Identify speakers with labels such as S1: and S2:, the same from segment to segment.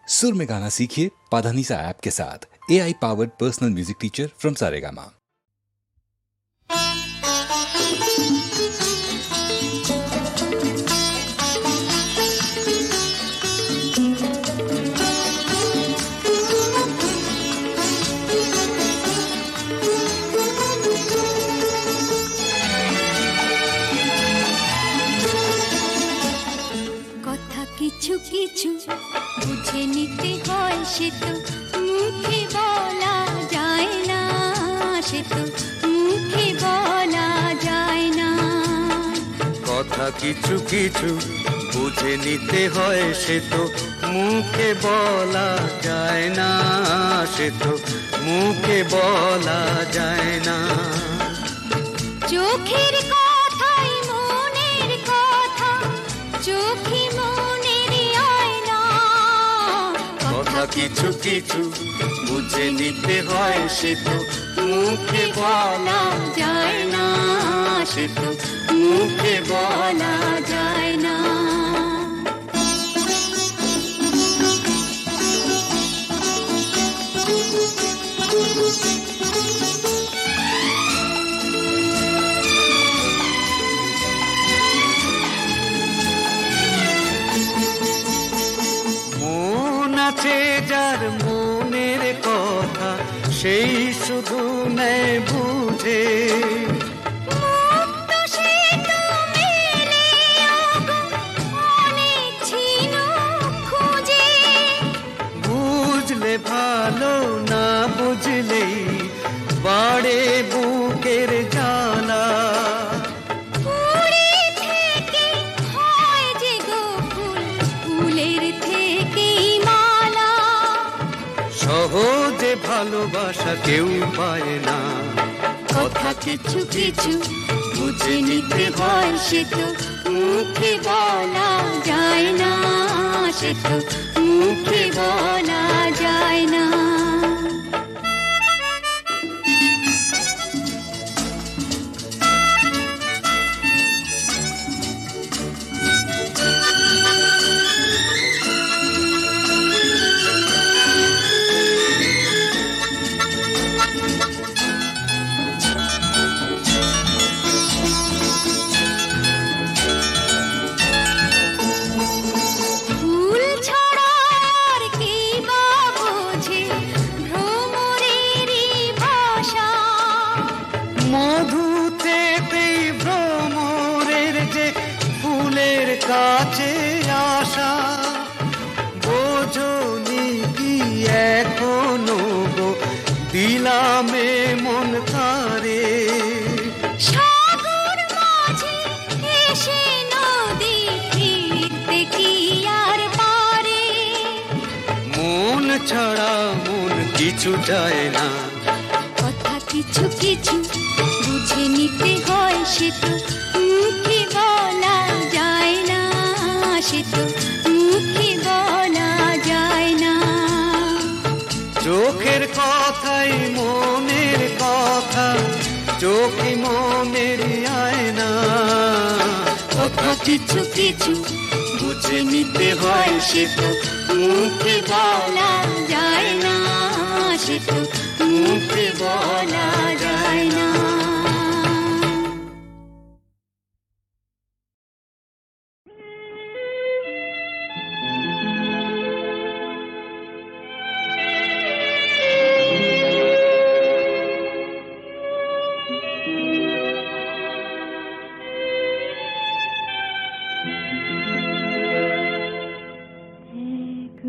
S1: सुर में गाना सीखिए पाधानीसा ऐप के साथ। AI powered personal music teacher from Saregama.
S2: কিছু কিছু বুঝে নিতে হয়, সে তো মুখে বলা যায় না, সে তো মুখে বলা যায় না।
S3: কথা কিছু কিছু বুঝে নিতে হয়, সে তো মুখে বলা যায় না, সে তো মুখে বলা যায় না।
S2: চোখের কথাই মনের কথা, চোখে
S3: কিছু কিছু বুঝে নিতে হয়, সে তো মুখে বলা যায় না, সে তো মুখে বলা যায় না। যার মনের কথা সেই শুধু নেয় বুঝে, বুঝলে ভালো, না বুঝলেই বাড়ে বুকের জ্বালা। সহজে ভালোবাসা কেউ পায় না।
S2: কথা কিছু কিছু বুঝে নিতে হয়, সে তো মুখে বলা যায় না, সে তো মুখে বলা যায় না।
S3: কাছে আসা বোঝনি কি এখনো গো, দিলামে মন তারে।
S2: সাগর মাঝে এসে নদী ফিরতে কি আর পারে,
S3: মন ছাড়া মন কিছু যায় না।
S2: কথা কিছু কিছু বুঝে নিতে হয়, সে তো মুখে বলা যায় না, সে তো মুখে বলা যায় না।
S3: চোখের কথাই মনের কথা, চোখে মনের আয়না।
S2: কথা কিছু কিছু বুঝে নিতে হয়, সে তো মুখে বলা যায় না, সে তো মুখে বলা যায় না।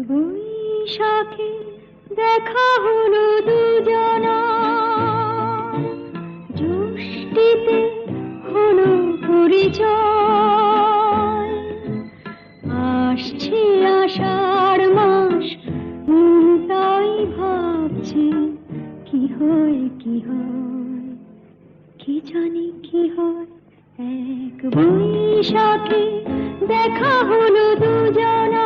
S2: বৈশাখে দেখা হলো দুজনা, জ্যৈষ্ঠীতে হলো পরিচয়। আসছে আষাঢ় মাস, তাই ভাবছি কি হয় কি হয়, কি জানি কি হয়। এক বৈশাখে দেখা হলো দুজনা,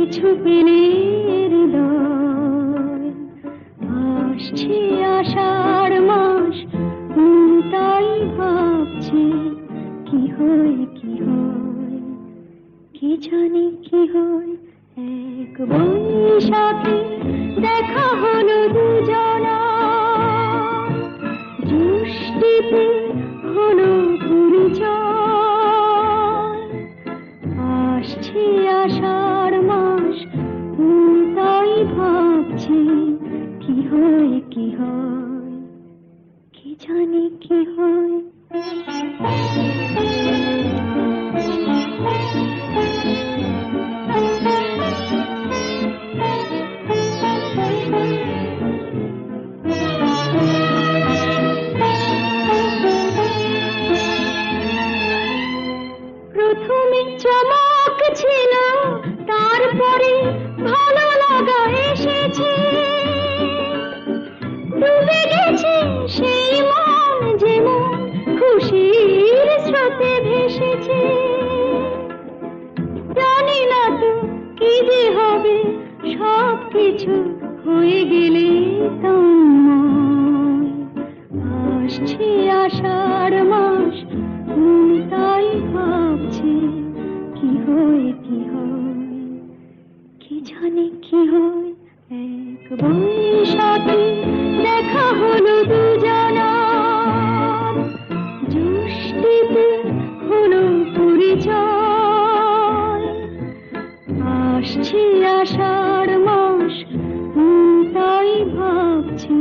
S2: কিছু পেলে হৃদয়। আসছে আষাঢ় মাস, তাই ভাবছি কি হয় কি হয়, কি জানি কি হয়। এক বৈশাখে দেখা হলো দুজনা, জুষ্টিতে হলো পরিচয়। আসছে আষাঢ় মাস, তাই ভাবছি কি হয় কি হয়, কি জানি কি হয়। প্রথমে চমক ছিল, তারপরে ভালো লাগা এসেছে। ডুবে গেছে সেই মন, যেমন খুশির স্রোতে ভেসেছে। জানি না তো কি যে হবে, সব কিছু হয়ে গেলে তন্ময়। আসছে আষাঢ় মাস, তাই ভাবছি কি হয় কি হয়, কি জানি কি হয়। এক বৈশাখে দেখা হলো দুজনা, জুষ্টিতে হলো পরিচয়। আসছে আষাঢ় মাস, তাই ভাবছি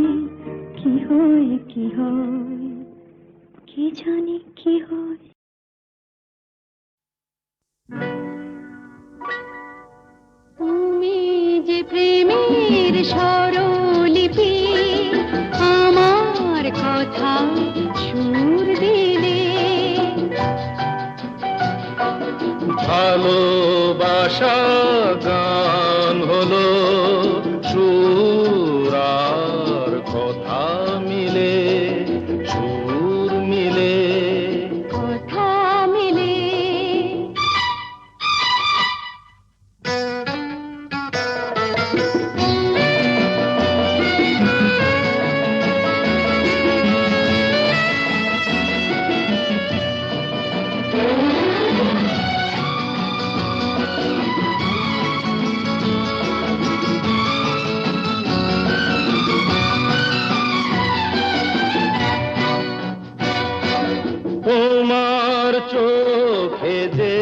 S2: কি হয় কি হয়, কি জানি কি হয়। তুমি যে প্রেমের স্বরলিপি, আমার কথা সুর দিলে।
S3: ভালোবাসা গান হলো, সুর আর কথা মিলে, সুর মিলে,
S2: কথা মিলে।
S3: তোমার চোখে যে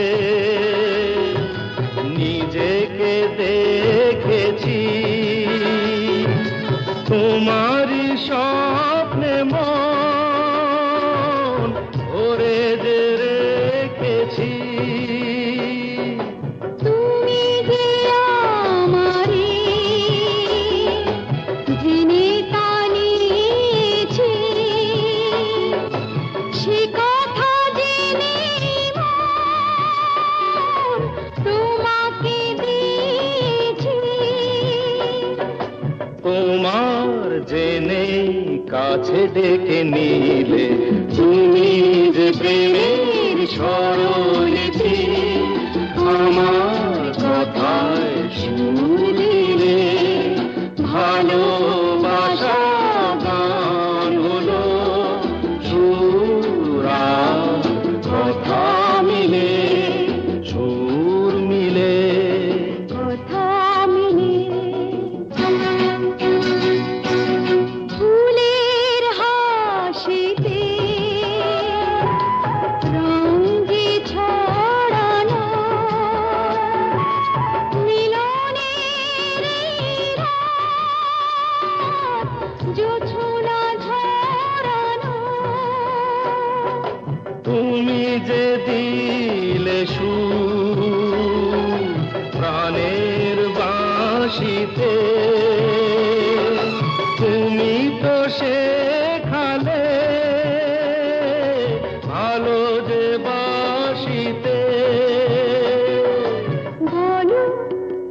S3: নিজেকে দেখেছি, তোমারই স্বপ্নে মন ভরে যে রেখেছি।
S2: তুমি যে আমারি জেনে তা নিয়েছি, সে কথা জেনে মন তোমাকে দিয়েছি।
S3: তোমার জেনে কাছে ডেকে নিলে, তুমি যে প্রেমের স্বরলিপি, আমার কথায় সুর দিলে। ভালোবাসা গান হলো, সুর আর কথা মিলে, সুর মিলে,
S2: কথা মিলে। ফুলের হাসিতে রঙ যে ছড়ানো, মিলনের রাত জোছনা ঝরানো।
S3: তুমি যে দিলে সুর প্রাণের বাঁশিতে, তুমি তো শেখালে ভালো যে বাঁশিতে।
S2: বলো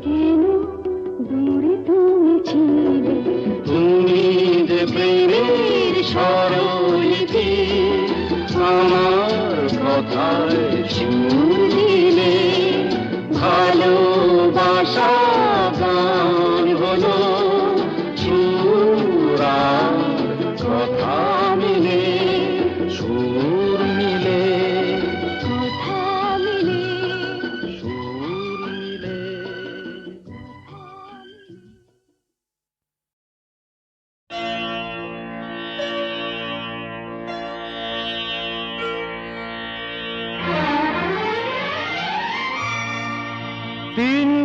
S2: কেন দূরে তুমি ছিলে,
S3: তুমি যে প্রেমের স্বরলিপি, আমার কথায় সুর দিলে। ভালোবাসা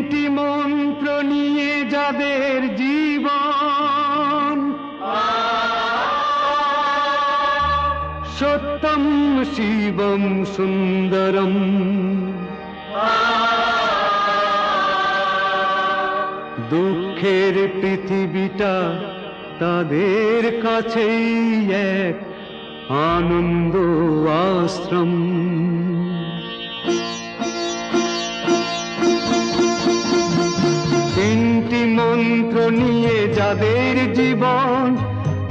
S4: তিনটি মন্ত্র নিয়ে যাদের জীবন, সত্যম শিবম সুন্দরম, দুঃখের পৃথিবীটা তাদের কাছেই এক আনন্দ আশ্রম। তিনটি মন্ত্র নিয়ে যাদের জীবন,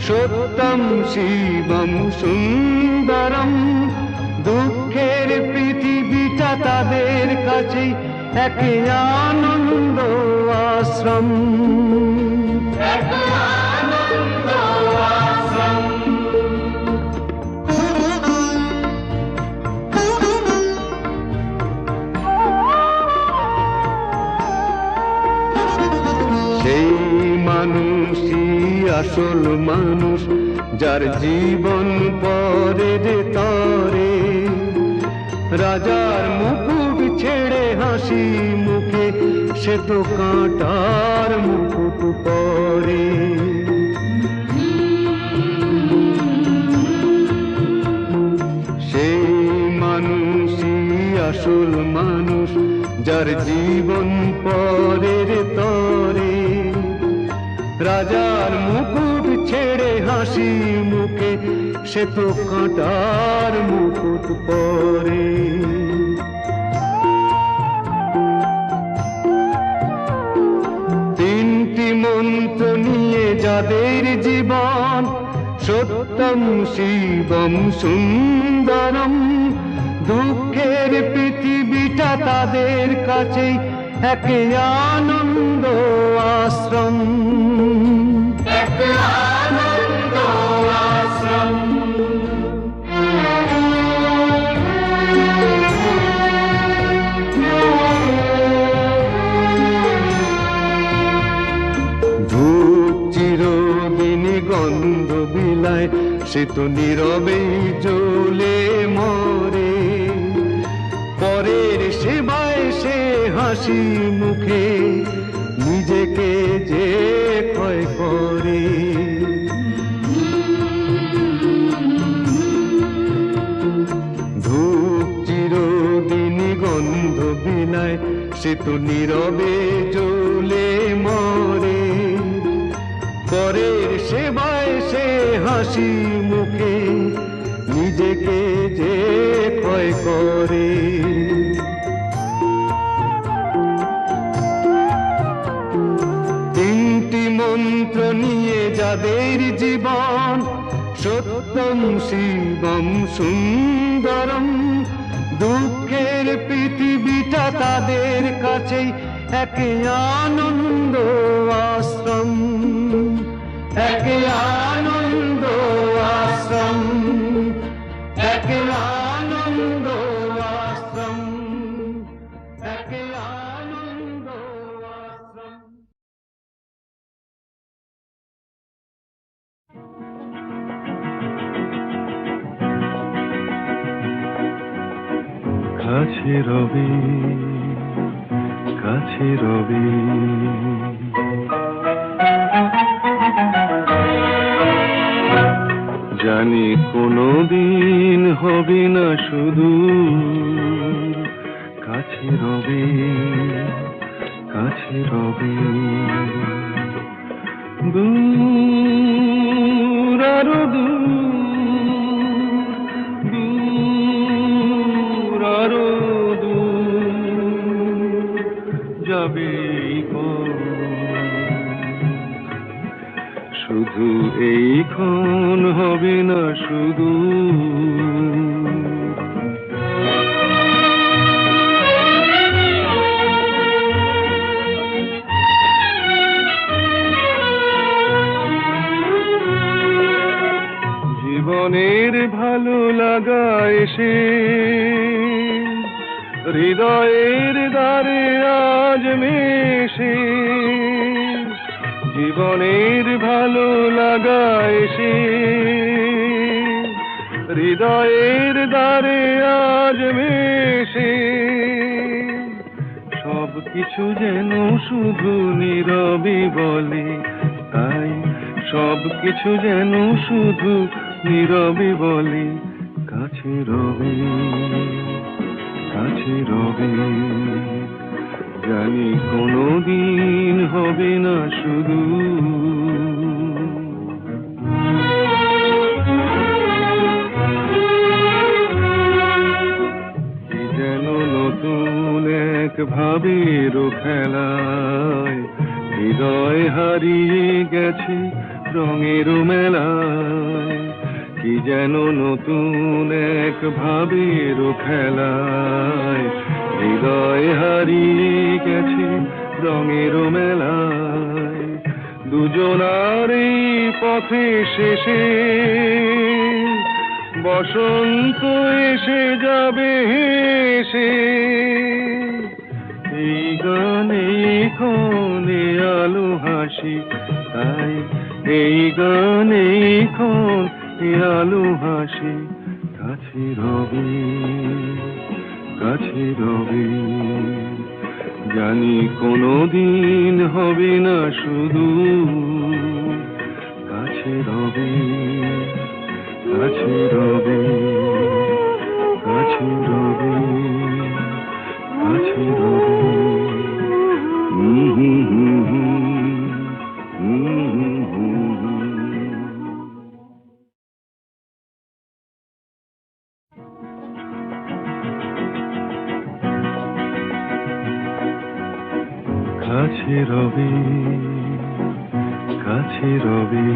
S4: সত্যম শিবম সুন্দরম, দুঃখের পৃথিবীটা তাদের কাছেই এক আনন্দ আশ্রম। সেই মানুষই আসল মানুষ, যার জীবন পরের তরে, রাজার মুকুট ছেড়ে হাসি মুখে সে তো কাঁটার মুকুট পরে। সেই মানুষই আসল মানুষ, যার জীবন পরের তরে, রাজার মুকুট ছেড়ে হাসি মুখে সে তো কাঁটার মুকুট পরে। তিনটি মন্ত্র নিয়ে যাদের জীবন, সত্যম শিবম সুন্দরম, দুঃখের পৃথিবীটা তাদের কাছেই এক আনন্দ আশ্রম। এক আনন্দ আশ্রম। ধূপ চিরদিন গন্ধ বিলায়, সে তো নীরবেই জ্বলে মরে, পরের সেবায় সে হাসি মুখে নিজেকে যে ক্ষয় করে। ধূপ চিরদিন গন্ধ বিলায়, সে তো নীরবে জ্বলে মরে, পরের সেবায় সে হাসি মুখে নিজেকে যে ক্ষয় করে। তিনটি মন্ত্র নিয়ে যাদের জীবন, সত্যম শিবম সুন্দরম, দুঃখের পৃথিবীটা তাদের কাছেই এক আনন্দ আশ্রম। এক আনন্দ আশ্রম। এক আনন্দ আশ্রম। এক আনন্দ আশ্রম।
S5: কাছে রবি, কাছে রবি, জানি কোনোদিন হবে না শুধু, কাছে রবি, কাছে রবি, দূর আরো দূর আরো দূর যাবে শুধু এইক্ষণ হবে না শুধু। জীবনের ভালো লাগা এসে হৃদয়ের দ্বারে আজ মেশে, জীবনের ভালো লাগা এসে হৃদয়ের দ্বারে আজ মেশে, সব কিছু যেন শুধু নীরবে বলে, তাই সব কিছু যেন শুধু নীরবে বলে, কাছে রবে, কাছে রবে। জানি কোনোদিন হবে না শুধু। কি যেন নতুন এক ভাবের খেলায় হৃদয় হারিয়ে গেছে রঙের মেলায়। কি যেন নতুন এক ভাবের খেলায় হৃদয় হারিয়ে গেছে রঙের মেলায়। দুজনার এই পথে শেষে বসন্ত এসে যাবে হেসে। এই গানে ক্ষণে আলো হাসি, তাই এই গানে ক্ষণে আলো হাসি, কাছে রবে, কাছে রবে। জানি কোনোদিন হবে না শুধু, কাছে রবে, কাছে রবে, কাছে রবে, কাছে রবে। কাছে রবে, কাছে রবে।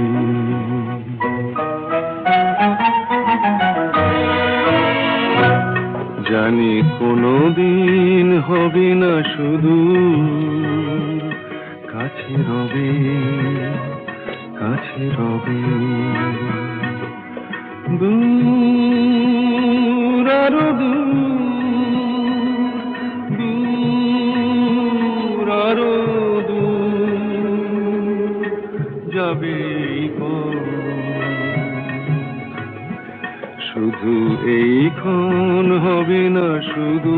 S5: জানি কোনোদিন হবে না শুধু, কাছে রবে, কাছে রবে। দূর আরো দূর, দূর আরো দূর যাবে এই পথ। শুধু এইক্ষণ হবে না শুধু।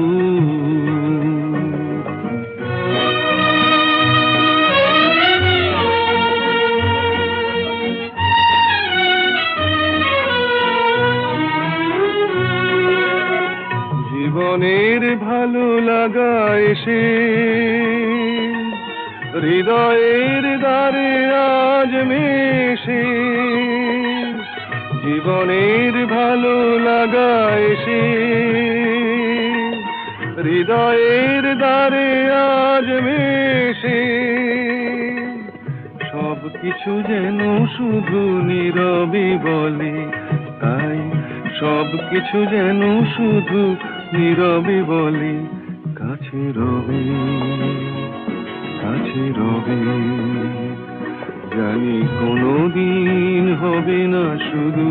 S5: জীবনের ভালো লাগা এসে হৃদয়ের দ্বারে আজ মেশে। জীবনের ভালো লাগা এসে হৃদয়ের দ্বারে আজ মেশে। সব কিছু যেন শুধু নীরবে বলে, তাই সব কিছু যেন শুধু নীরবে বলে, কাছে রবে, কাছে রবে। জানি কোনোদিন হবে না শুধু।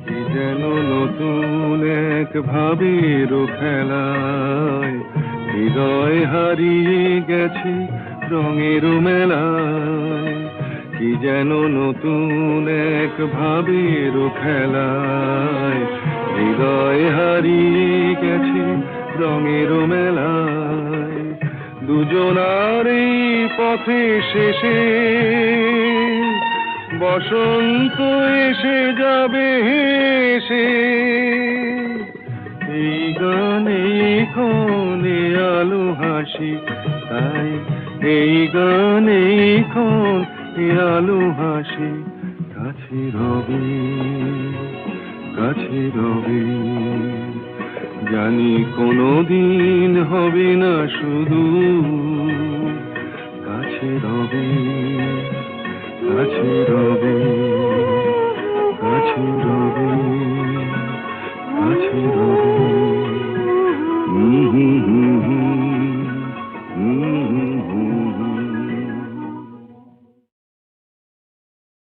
S5: কি যেন নতুন এক ভাবের খেলায় হৃদয় হারিয়ে গেছে রঙের মেলায়। কি যেন নতুন এক ভাবের খেলায় হৃদয় হারিয়ে গেছে রঙের মেলায়। দুজনার এই পথে শেষে বসন্ত এসে যাবে হেসে। এই গানে ক্ষণে আলো হাসি, তাই এই গানে ক্ষণে আলো হাসি, কাছে রবে, কাছে রবে। জানি কোনোদিন হবে না শুধু, কাছে রবে, কাছে রবে, কাছে রবে, কাছে রবে।